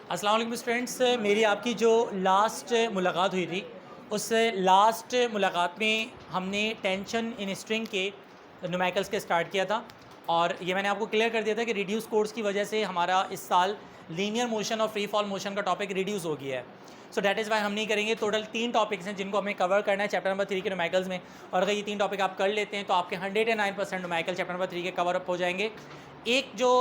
अस्सलाम वालेकुम स्टूडेंट्स, मेरी आपकी जो लास्ट मुलाकात हुई थी उस लास्ट मुलाकात में हमने टेंशन इन स्ट्रिंग के न्यूमेरिकल्स के स्टार्ट किया था और ये मैंने आपको क्लियर कर दिया था कि रिड्यूस कोर्स की वजह से हमारा इस साल लीनियर मोशन और फ्री फॉल मोशन का टॉपिक रिड्यूस हो गया है। सो डैट इज़ वाई हम नहीं करेंगे। टोटल 3 टॉपिक्स हैं जिनको हमें कवर करना है चैप्टर नंबर 3 के न्यूमेरिकल्स में, और अगर ये 3 टॉपिक आप कर लेते हैं तो आपके 109% न्यूमेरिकल चैप्टर नंबर 3 के कवर अप हो जाएंगे। एक जो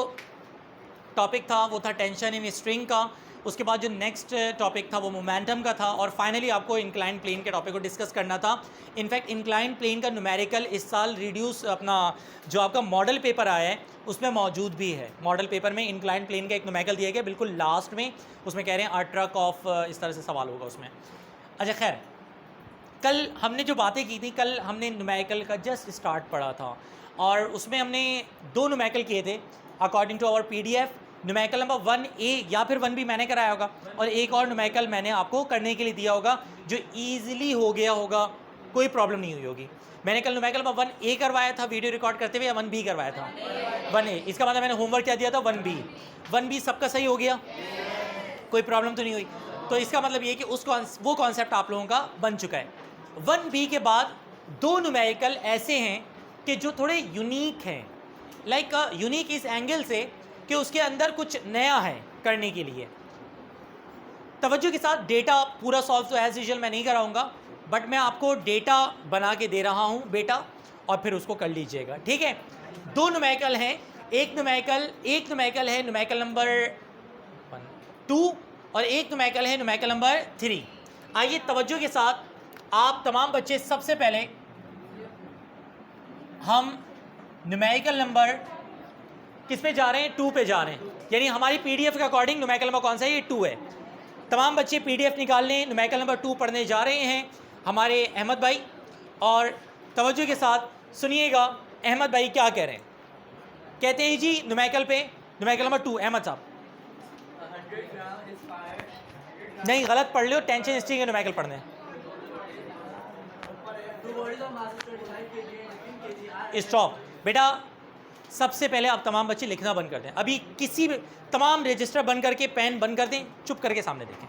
टॉपिक था वो था टेंशन इन स्ट्रिंग का, उसके बाद जो नेक्स्ट टॉपिक था वो मोमेंटम का था, और फाइनली आपको इंक्लाइन प्लेन के टॉपिक को डिस्कस करना था। इनफैक्ट इंक्लाइन प्लेन का न्यूमेरिकल इस साल रिड्यूस अपना जो आपका मॉडल पेपर आया है उसमें मौजूद भी है। मॉडल पेपर में इंक्लाइन प्लेन का एक न्यूमेरिकल दिया गया बिल्कुल लास्ट में, उसमें कह रहे हैं अ ट्रक ऑफ इस तरह से सवाल होगा उसमें। अच्छा खैर, कल हमने जो बातें की थी, कल हमने न्यूमेरिकल का जस्ट स्टार्ट पढ़ा था और उसमें हमने 2 न्यूमेरिकल किए थे according to our PDF. Numerical number 1A या फिर 1B मैंने कराया होगा, और एक और न्यूमेरिकल मैंने आपको करने के लिए दिया होगा जो ईजिली हो गया होगा, कोई प्रॉब्लम नहीं हुई होगी। मैंने कल न्यूमेरिकल नंबर 1A करवाया था वीडियो रिकॉर्ड करते हुए, या 1B करवाया था? 1A। इसका मतलब मैंने होमवर्क क्या दिया था? 1B। 1B सबका सही हो गया, कोई प्रॉब्लम तो नहीं हुई। तो इसका मतलब ये कि वो कॉन्सेप्ट आप लोगों का बन चुका है। 1B के बाद 2 न्यूमेरिकल ऐसे हैं कि जो थोड़े यूनिक हैं, लाइक यूनिक इस एंगल से कि उसके अंदर कुछ नया है करने के लिए। तवज्जो के साथ डेटा पूरा सॉल्व तो एज यूजुअल मैं नहीं कराऊंगा, बट मैं आपको डेटा बना के दे रहा हूं बेटा, और फिर उसको कर लीजिएगा, ठीक है। 2 न्यूमेरिकल हैं, एक न्यूमेरिकल है न्यूमेरिकल नंबर 2 और एक न्यूमेरिकल है न्यूमेरिकल नंबर 3। आइए तवज्जो के साथ आप तमाम बच्चे, सबसे पहले हम न्यूमेरिकल नंबर किस पे जा रहे हैं? 2 पे जा रहे हैं, यानी हमारी पीडीएफ के अकॉर्डिंग न्यूमेरिकल नंबर कौन सा है? ये 2 है। तमाम बच्चे पीडीएफ निकाल लें, न्यूमेरिकल नंबर 2 पढ़ने जा रहे हैं हमारे अहमद भाई, और तवज्जो के साथ सुनिएगा अहमद भाई क्या कह रहे हैं। कहते हैं जी न्यूमेरिकल पे, न्यूमेरिकल नंबर 2 अहमद साहब। नहीं, गलत पढ़ लो, टेंशन स्ट्रिंग के न्यूमेरिकल पढ़ने। स्टॉप बेटा, सबसे पहले आप तमाम बच्चे लिखना बंद कर दें। अभी किसी भी तमाम रजिस्टर बंद करके पेन बंद कर दें, चुप करके सामने देखें।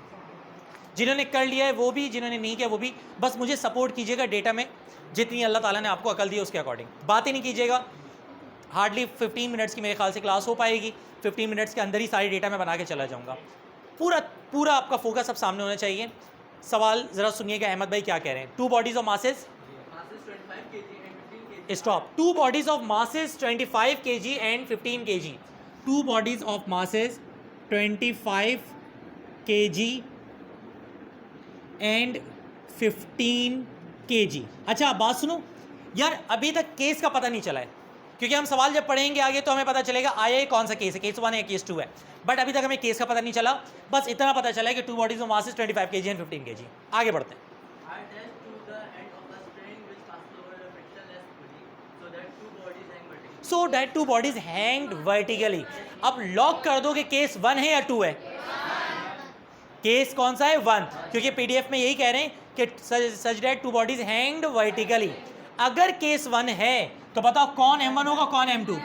जिन्होंने कर लिया है वो भी, जिन्होंने नहीं किया वो भी, बस मुझे सपोर्ट कीजिएगा डेटा में, जितनी अल्लाह ताला ने आपको अकल दी है उसके अकॉर्डिंग। बातें नहीं कीजिएगा। हार्डली 15 मिनट्स की मेरे ख्याल से क्लास हो पाएगी। 15 मिनट्स के अंदर ही सारी डेटा मैं बना के चला जाऊँगा। पूरा आपका फोकस सब सामने होना चाहिए। सवाल ज़रा सुनिएगा अहमद भाई क्या कह रहे हैं। 2 bodies of masses, stop. 2 bodies of masses 25 kg and 15 kg. 2 bodies of masses 25 kg and 15 kg। अच्छा आप बात सुनो यार, अभी तक केस का पता नहीं चला है, क्योंकि हम सवाल जब पढ़ेंगे आगे तो हमें पता चलेगा आया कौन सा केस है, केस 1 है केस 2 है, बट अभी तक हमें केस का पता नहीं चला। बस इतना पता चला है कि 2 bodies of masses 25 kg and 15 kg। आगे बढ़ते हैं। So that 2 bodies hanged vertically। अब लॉक कर दो कि केस 1 है या 2 है? केस कौन सा है? 1, क्योंकि पीडीएफ में यही कह रहे हैं कि such that 2 bodies hanged vertically। अगर केस 1 है तो बताओ कौन M1 होगा, कौन M2?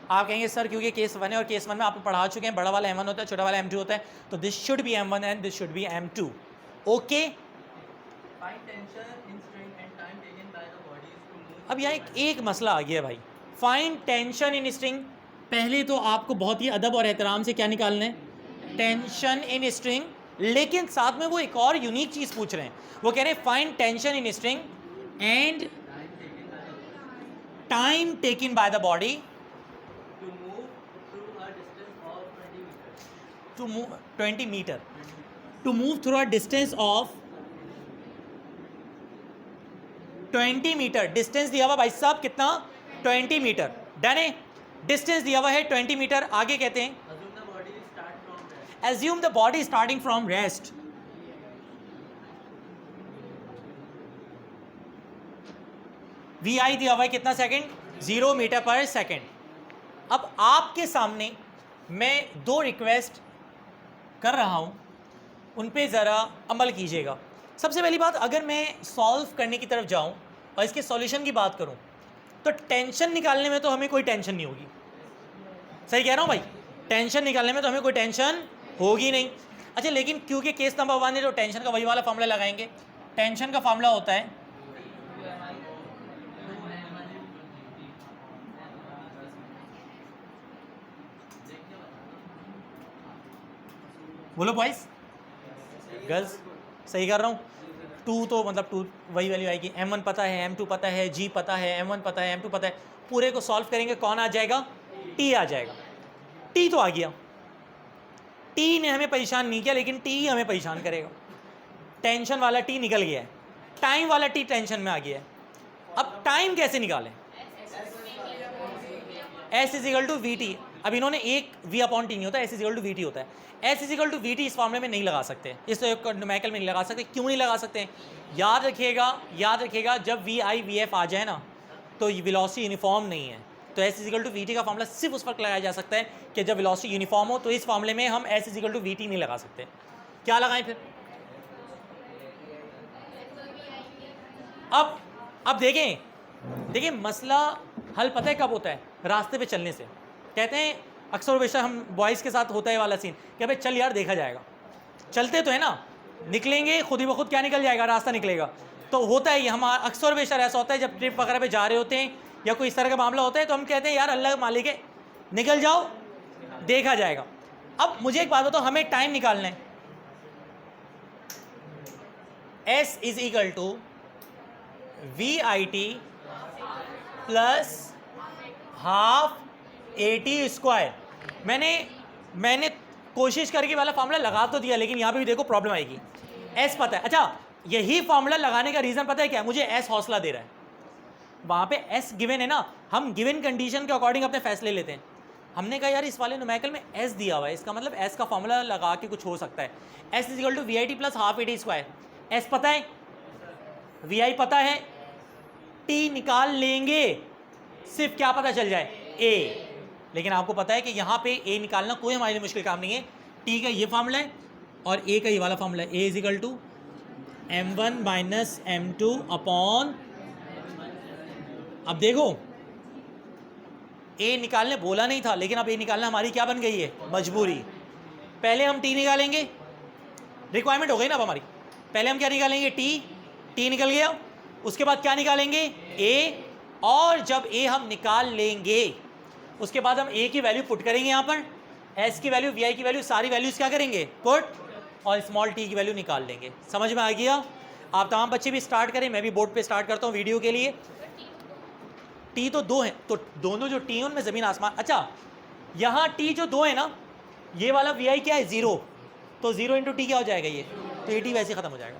आप कहेंगे सर क्योंकि केस 1 है और केस 1 में आप पढ़ा चुके हैं, बड़ा वाला M1 होता है, छोटा वाला M2 होता है, तो this should be M1 and this should be M2। Okay, अब यहाँ एक मसला आ गया भाई। Find tension in string. पहले तो आपको बहुत ही अदब और एहतराम से क्या निकालना है? Tension in string. लेकिन साथ में वो एक और यूनिक चीज़ पूछ रहे हैं, वो कह रहे हैं find tension in string and time taken by the body to move 20 meter, to move through a distance of 20 meter. Distance दिया हुआ भाई साहब कितना? 20 मीटर। डन है, डिस्टेंस दिया हुआ है 20 मीटर। आगे कहते हैं assume the body starting from rest। VI दिया हुआ है कितना सेकंड? 0 मीटर पर सेकंड। अब आपके सामने मैं 2 रिक्वेस्ट कर रहा हूं, उन पे ज़रा अमल कीजिएगा। सबसे पहली बात, अगर मैं सॉल्व करने की तरफ जाऊं और इसके सॉल्यूशन की बात करूं तो टेंशन निकालने में तो हमें कोई टेंशन नहीं होगी, सही कह रहा हूँ भाई, टेंशन निकालने में तो हमें कोई टेंशन होगी नहीं। अच्छा, लेकिन क्योंकि केस नंबर 1 है तो टेंशन का वही वाला फॉर्मूला लगाएंगे। टेंशन का फॉर्मूला होता है बोलो बॉयज, गर्ल्स, सही कर रहा हूँ। 2 तो मतलब 2 वही वैल्यू आएगी। m1 पता है, m2 पता है, g पता है, m1 पता है, m2 पता है। पूरे को सॉल्व करेंगे, कौन आ जाएगा? t आ जाएगा। t तो आ गया, t ने हमें परेशान नहीं किया, लेकिन t हमें परेशान करेगा। टेंशन वाला t निकल गया है, टाइम वाला t टेंशन में आ गया है। अब टाइम कैसे निकालें? s is equal to V T. अब इन्होंने एक v अपॉन टी नहीं होता, s is equal to V T होता है। s is equal to V T इस फॉर्मूले में नहीं लगा सकते, इस न्यूमेरिकल में नहीं लगा सकते। क्यों नहीं लगा सकते? याद रखिएगा, जब वी आई वी एफ आ जाए ना तो वेलोसिटी यूनिफॉर्म नहीं है, तो s is equal to V T का फॉर्मूला सिर्फ उस वक्त लगाया जा सकता है कि जब वेलोसिटी यूनिफॉर्म हो। तो इस फॉर्मूले में हम s is equal to V T नहीं लगा सकते। क्या लगाएं फिर? अब देखें मसला हल पता है कब होता है? रास्ते पे चलने से। कहते हैं अक्सर बेशक हम बॉयज़ के साथ होता है वाला सीन कि भाई चल यार देखा जाएगा, चलते तो है ना, निकलेंगे खुद ही ब खुद क्या निकल जाएगा, रास्ता निकलेगा। तो होता है ये, हम अक्सर बेशक ऐसा होता है जब ट्रिप वगैरह पे जा रहे होते हैं या कोई इस तरह का मामला होता है तो हम कहते हैं यार अल्लाह मालिक है, निकल जाओ देखा जाएगा। अब मुझे एक बात बताओ, हमें टाइम निकालना है। s is equal to V I T plus half A T square. मैंने कोशिश करके वाला फार्मूला लगा तो दिया, लेकिन यहाँ पे भी देखो प्रॉब्लम आएगी। s पता है। अच्छा, यही फार्मूला लगाने का रीज़न पता है क्या? मुझे s हौसला दे रहा है। वहाँ पे s गिवन है ना, हम गिवन कंडीशन के अकॉर्डिंग अपने फैसले लेते हैं। हमने कहा यार इस वाले न्यूमेरिकल में s दिया हुआ है, इसका मतलब s का फार्मूला लगा के कुछ हो सकता है। s is equal to V I T plus half A T square. s पता है, वी आई पता है, t निकाल लेंगे, सिर्फ क्या पता चल जाए? a। लेकिन आपको पता है कि यहाँ पे a निकालना कोई हमारे लिए मुश्किल काम नहीं है। t का ये फार्मूला है और a का ये वाला फार्मूला है, a is equal to m1 minus m2 upon. अब देखो a निकालने बोला नहीं था, लेकिन अब a निकालना हमारी क्या बन गई है? मजबूरी। पहले हम t निकालेंगे, रिक्वायरमेंट हो गई ना अब हमारी। पहले हम क्या निकालेंगे? t निकल गया। उसके बाद क्या निकालेंगे? a। और जब a हम निकाल लेंगे उसके बाद हम a की वैल्यू पुट करेंगे यहाँ पर, s की वैल्यू, vi की वैल्यू, सारी वैल्यूज क्या करेंगे? पुट, और स्मॉल t की वैल्यू निकाल लेंगे। समझ में आ गया? आप तमाम बच्चे भी स्टार्ट करें, मैं भी बोर्ड पे स्टार्ट करता हूँ वीडियो के लिए। t तो 2 हैं, तो दोनों जो t हैं उनमें ज़मीन आसमान। अच्छा, यहाँ t जो 2 है ना, ये वाला vi क्या है? 0, तो 0 इंटू टी क्या हो जाएगा? ये तो ये t वैसे ख़त्म हो जाएगा।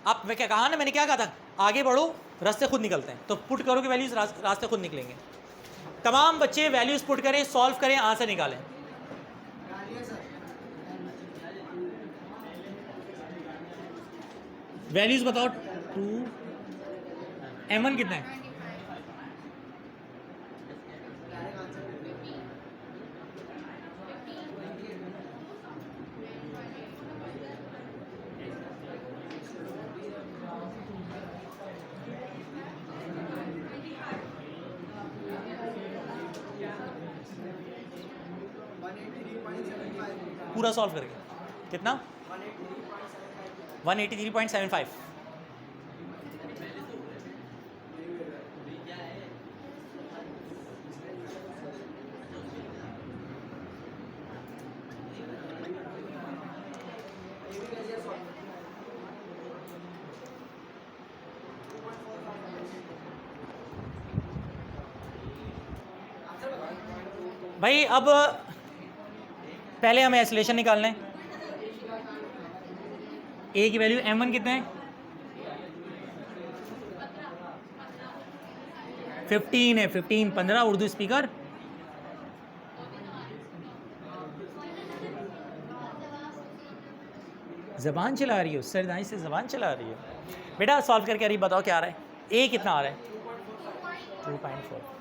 अब मैं क्या कहा ना, मैंने क्या कहा था, आगे बढ़ो रास्ते खुद निकलते हैं। तो पुट करो कि वैल्यूज रास्ते खुद निकलेंगे। तमाम बच्चे वैल्यूज पुट करें, सॉल्व करें, आंसर निकालें। वैल्यूज बताओ। 2 m1 कितना है? पूरा सॉल्व करके कितना? 183.75। भाई अब पहले हमें एसलेशन निकालना है। a की वैल्यू m1 कितना है? 15 है। 15 उर्दू स्पीकर। ज़बान चला रही हो, सरदाई से ज़बान चला रही हो। बेटा सॉल्व करके अरे बताओ क्या आ रहा है? a कितना आ रहा है? 2.4।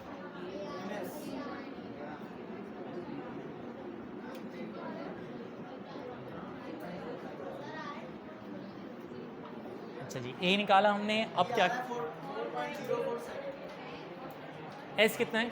अच्छा जी, a निकाला हमने। अब क्या? s कितना है?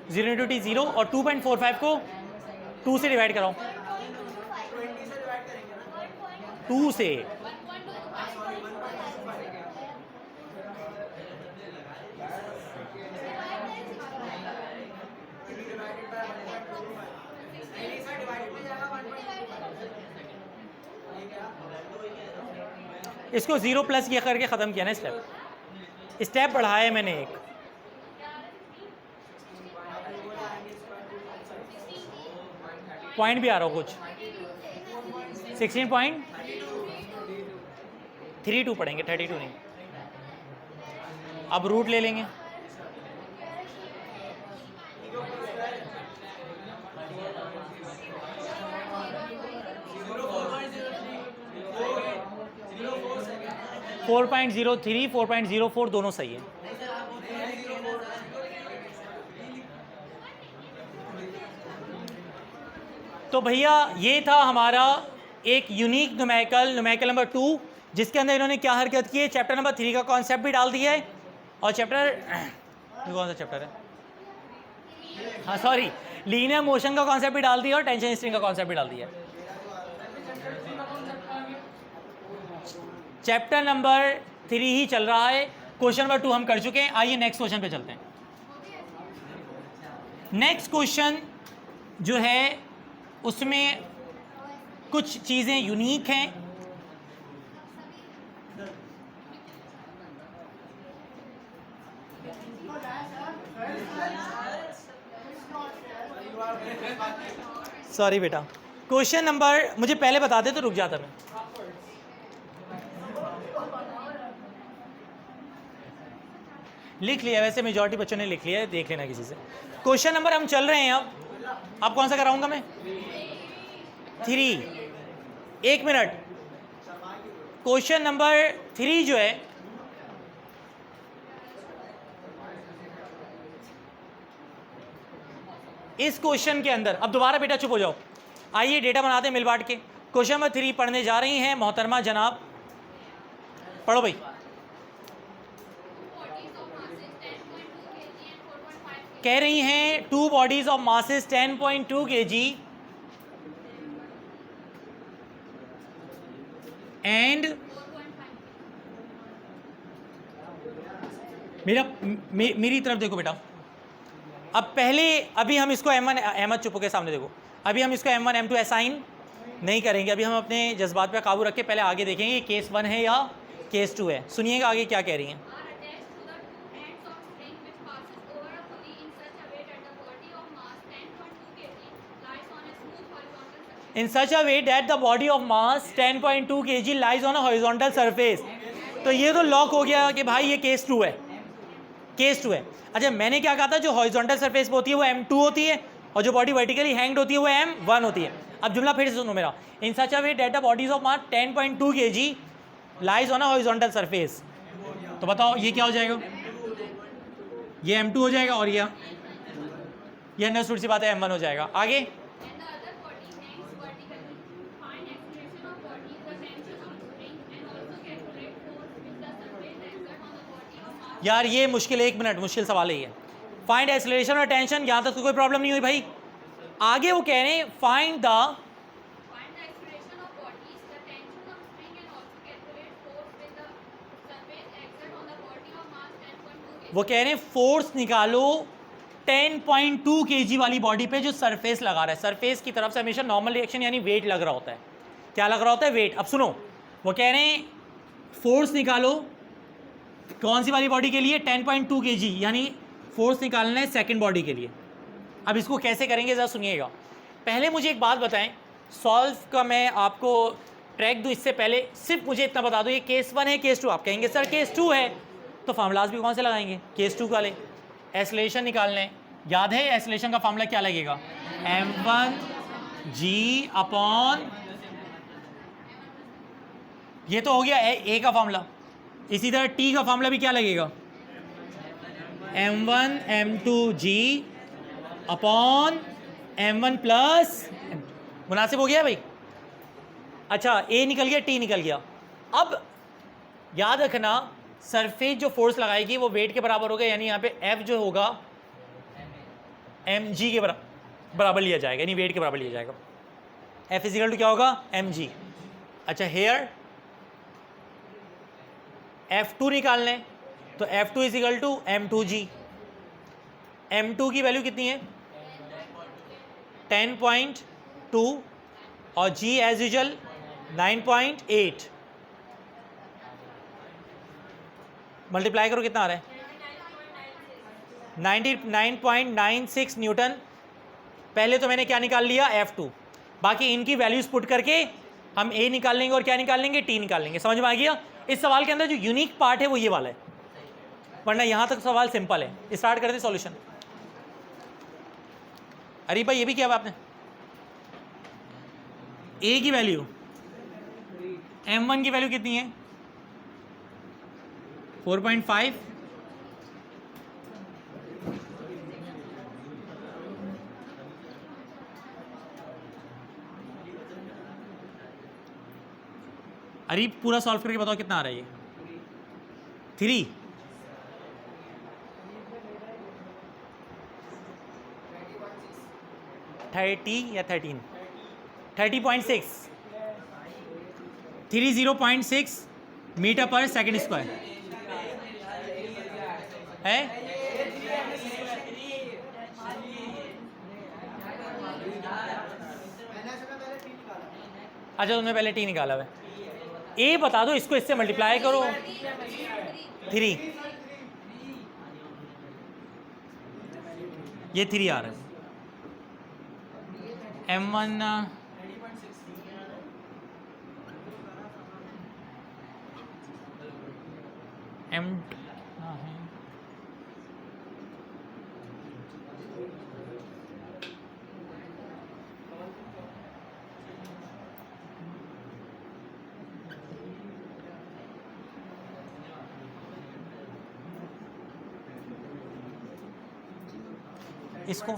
0 इंटू टी 0 और 2.45 को 2 से डिवाइड कराओ, 2 से। इसको 0 प्लस किया करके ख़त्म किया ना, स्टेप बढ़ाया है मैंने एक। पॉइंट भी आ रहा हो कुछ, 16.32 पढ़ेंगे, 32 नहीं। अब रूट ले लेंगे, फोर 4.03 4.04 दोनों सही है। तो भैया ये था हमारा एक यूनिक न्यूमेरिकल नंबर 2, जिसके अंदर इन्होंने क्या हरकत की है, चैप्टर नंबर 3 का कॉन्सेप्ट भी डाल दिया है, और चैप्टर कौन सा चैप्टर है, हाँ सॉरी, लीनियर मोशन का कॉन्सेप्ट भी डाल दिया और टेंशन स्ट्रिंग का कॉन्सेप्ट भी डाल दिया। चैप्टर नंबर 3 ही चल रहा है, क्वेश्चन नंबर 2 हम कर चुके हैं। आइए नेक्स्ट क्वेश्चन पे चलते हैं। नेक्स्ट क्वेश्चन जो है उसमें कुछ चीज़ें यूनिक हैं। सॉरी बेटा, क्वेश्चन नंबर मुझे पहले बता दे तो रुक जाता मैं। लिख लिया, वैसे मेजॉरिटी बच्चों ने लिख लिया है, देख लेना किसी से। क्वेश्चन नंबर हम चल रहे हैं अब कौन सा कराऊंगा मैं, 3। 1 मिनट, क्वेश्चन नंबर 3 जो है इस क्वेश्चन के अंदर, अब दोबारा बेटा चुप हो जाओ, आइए डेटा बनाते हैं मिल बांट के। क्वेश्चन नंबर 3 पढ़ने जा रही हैं मोहतरमा जनाब, पढ़ो भाई। कह रही हैं 2 bodies of masses 10.2 kg and मेरी तरफ देखो बेटा। अब पहले अभी हम इसको M1, अहमद चुप के सामने देखो, अभी हम इसको M1 M2 असाइन नहीं करेंगे, अभी हम अपने जज्बात पे काबू रख के पहले आगे देखेंगे केस 1 है या केस 2 है। सुनिएगा आगे क्या कह रही हैं। In such a way that the body of mass 10.2 kg lies on a horizontal surface। तो ये तो लॉक हो गया कि भाई ये केस 2 है, केस 2 है। अच्छा, मैंने क्या कहा था, जो हॉरिजॉन्टल सरफेस पे होती है वो M2 होती है और जो बॉडी वर्टिकली हैंग्ड होती है वो M1 होती है। अब जुमला फिर से सुनो मेरा, in such a way that the bodies of mass 10.2 kg lies on a horizontal surface. तो बताओ ये क्या हो जाएगा, ये M2 हो जाएगा और ये अंडरस्टूड सी बात है M1 हो जाएगा। आगे यार ये मुश्किल, 1 मिनट, मुश्किल सवाल ही है। फाइंड एक्सेलरेशन और टेंशन, यहाँ तक तो कोई प्रॉब्लम नहीं हुई भाई। आगे वो कह रहे हैं फाइंड द वो कह रहे हैं फोर्स निकालो 10.2 kg वाली बॉडी पे जो सरफेस लगा रहा है। सरफेस की तरफ से हमेशा नॉर्मल रिएक्शन यानी वेट लग रहा होता है। क्या लग रहा होता है, वेट। अब सुनो, वो कह रहे हैं फोर्स निकालो कौन सी वाली बॉडी के लिए, 10.2 kg, यानी फोर्स निकालना है सेकंड बॉडी के लिए। अब इसको कैसे करेंगे ज़रा सुनिएगा। पहले मुझे एक बात बताएं, सॉल्व का मैं आपको ट्रैक दूँ इससे पहले सिर्फ मुझे इतना बता दो, ये केस 1 है केस 2। आप कहेंगे सर केस 2 है तो फार्मूलाज भी कौन से लगाएंगे, केस 2 वाले। एक्सेलरेशन निकालना है, याद है एक्सेलरेशन का फार्मूला क्या लगेगा, m1g अपॉन, ये तो हो गया ए का फार्मूला। इसी तरह टी का फार्मूला भी क्या लगेगा, m1 m2g upon m1 plus, मुनासिब हो गया भाई। अच्छा, ए निकल गया, टी निकल गया। अब याद रखना सरफेस जो फोर्स लगाएगी वो वेट के बराबर होगा, यानी यहाँ पे F जो होगा mg के बराबर लिया जाएगा, यानी वेट के बराबर लिया जाएगा। F इजिकल टू क्या होगा, mg। अच्छा हेयर F2 निकालना है तो F2 is equal to m2g। m2 की वैल्यू कितनी है 10.2 और g एज यूजुअल 9.8। मल्टीप्लाई करो कितना आ रहा है 99.96 न्यूटन। पहले तो मैंने क्या निकाल लिया F2, बाकी इनकी वैल्यूज पुट करके हम A निकाल लेंगे और क्या निकाल लेंगे T निकाल लेंगे। समझ में आ गया। इस सवाल के अंदर जो यूनिक पार्ट है वो ये वाला है, वरना यहां तक सवाल सिंपल है। स्टार्ट करते सॉल्यूशन। अरे भाई ये भी किया हुआ आपने। A की वैल्यू M1 की वैल्यू कितनी है 4.5। अरे पूरा सॉल्व करके बताओ कितना आ रहा है ये 3। या 13 30.6 30.6 मीटर पर सेकेंड स्क्वायर है। अच्छा तुमने पहले T निकाला है। A बता दो, इसको इससे मल्टीप्लाई करो 3। ये 3 आ रहा है। M1 M इसको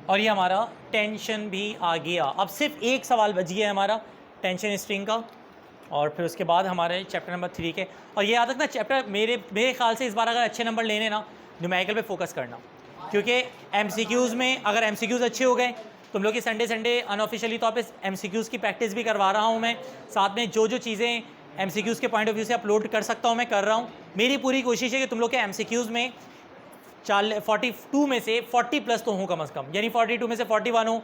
और ये हमारा टेंशन भी आ गया। अब सिर्फ एक सवाल बच गया है हमारा टेंशन स्ट्रिंग का, और फिर उसके बाद हमारे चैप्टर नंबर 3 के। और ये याद रखना चैप्टर मेरे ख्याल से इस बार अगर अच्छे नंबर लेने ना न्यूमेरिकल पे फोकस करना, क्योंकि MCQs में अगर MCQs अच्छे हो गए तुम लोग की संडे अनऑफिशियली तौर पे MCQs की प्रैक्टिस भी करवा रहा हूँ मैं, साथ में जो चीज़ें MCQs के पॉइंट ऑफ व्यू से अपलोड कर सकता हूँ मैं कर रहा हूँ। मेरी पूरी कोशिश है कि तुम लोग के MCQs में 42 में से 40 प्लस तो हों कम से कम, यानी 42 में से 41 हो,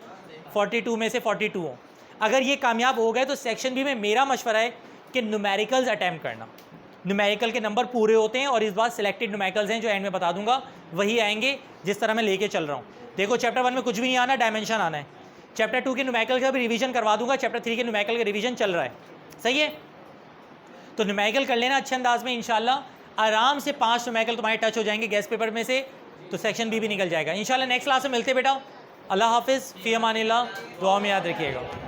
42 में से 42 हो। अगर ये कामयाब हो गए तो सेक्शन बी में मेरा मशवरा है कि न्यूमेरिकल्स अटैम्प्ट करना। न्यूमेरिकल के नंबर पूरे होते हैं और इस बार सिलेक्टेड न्यूमेरिकल्स हैं जो एंड में बता दूंगा, वही आएंगे जिस तरह मैं लेके चल रहा हूँ। देखो चैप्टर 1 में कुछ भी नहीं आना, डायमेंशन आना है। चैप्टर 2 के न्यूमेरिकल का भी रिवीजन करवा दूंगा, चैप्टर 3 के न्यूमेरिकल का रिवीजन चल रहा है। सही है, तो न्यूमेरिकल कर लेना अच्छे अंदाज में। इंशाल्लाह आराम से 5 न्यूमेरिकल तुम्हारे टच हो जाएंगे गेस्ट पेपर में से, तो सेक्शन बी भी निकल जाएगा इंशाल्लाह। नेक्स्ट क्लास में मिलते बेटा। अल्लाह हाफिज़, फ़ी अमानिल्लाह, दुआ में याद रखिएगा।